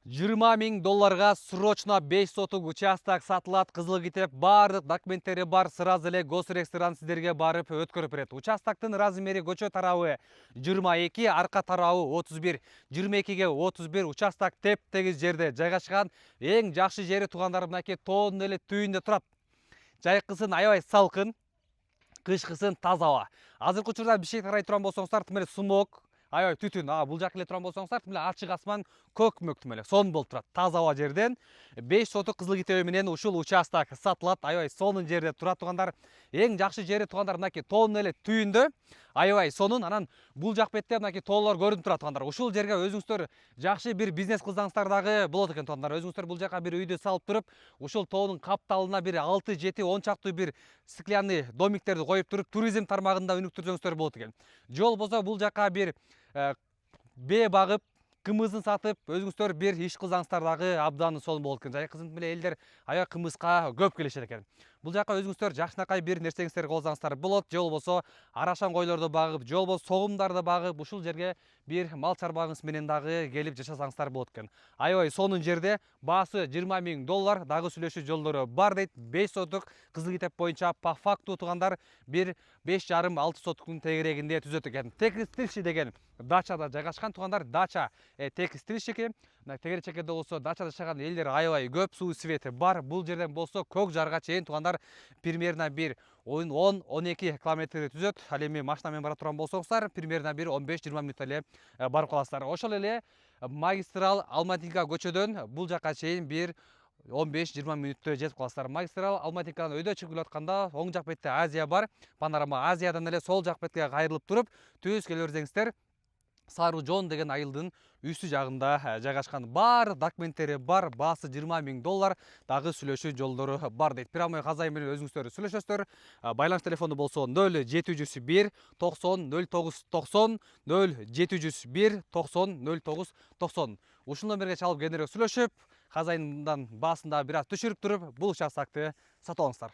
$20.000 срочно 5 сотук участок сатылат. Кызыл китеп бардык документтери бар. Сразу эле госрегистрдан сиздерге барып өткөрүп берет. Участоктун размери көчө тарабы 22, арка тарабы 31. 22ге 31 участок теп-тегиз жерде жайгашкан. Эң жакшы жери туугандар мынакей тоонун эле түбүндө турат. Жайкысын аябай салкын, кышкысын таза аба. Азыркы учурда бишкек карай турган болсоңуздар, тим эле сумок, аябай түтүн, бул жак эле турган болсоңуздар, тим эле ачык асман, көк мөк тим эле сонун болуп турат. Таза аба жерден 5 сотук кызыл китеби менен ушул участок сатылат. Аябай сонун жерде турат туугандар. Эң жакшы жери туугандар мынакей тоонун эле түбүндө. Аябай сонун. Анан бул жак бетте мынакей тоолор көрүнүп турат туугандар. Ушул жерге өзүңүздөр жакшы бир бизнес кылсаңыздар дагы болот экен туугандар. Өзүңүздөр бул жака бир үйдү салып туруп, ушул тоонун капталына бир 6, 7, 10 чактуу бир стеклянный домиктерди коюп туруп, туризм тармагында өнүктүрсөңүздөр болот экен. Же болбосо бул жака бир бээ багып, кымызын сатып, өзүңүздөр бир иш кылсаңыздар дагы абдан сонун болот экен. Жайкысын эле элдер аябай кымызга көп келишет экен. Бул жака өзүңүздөр жакшынакай бир нерсеңиздерди кылсаңыздар болот. Же болбосо арашан койлорду багып, же болбосо согумдарды багып, ушул жерге бир мал чарбагыңыз менен дагы келип жашасаңыздар болот экен. Аябай сонун жерде, баасы $20.000, дагы сүйлөшүү жолдору бар дейт. 5 сотук кызыл китеп боюнча по факту туугандар бир 5,5-6 сотуктун тегерегинде түзөт экен. Текстильщи деген дачада жайгашкан туугандар. Дача текстильщики. Мына тегеречекеде болсо дачада жашаган элдер аябай көп, суу свети бар. Бул жерден болсо көк жарга чейин туугандар примерно бир 10-12 километр түзөт. Ал эми машина менен бара турган болсоңуздар, примерно бир 15-20 мүнөттө эле барып каласыздар. Ошол эле магистрал Алматинка көчөдөн бул жака чейин бир 15-20 мүнөттө жетип каласыздар. Магистрал Алматинкадан өйдө чыгып келатканда оң жак бетте Азия бар. Панорама Азиядан эле сол жак бетке кайрылып туруп, түз келе берсеңиздер Сары Жон деген айылдын үстү жагында жайгашкан. Бар документтери бар, баасы $20.000, дагы сүйлөшүү жолдору бар дейт. Прямой казайын менен өзүңүздөр сүйлөшөсүздөр. Байланыш телефону болсо 0701 90 09 90, 0701 90 09 90. Ушул номерге чалып кененирээк сүйлөшүп, казайындан баасын да бир аз түшүрүп туруп, бул участокты сатып алыңыздар.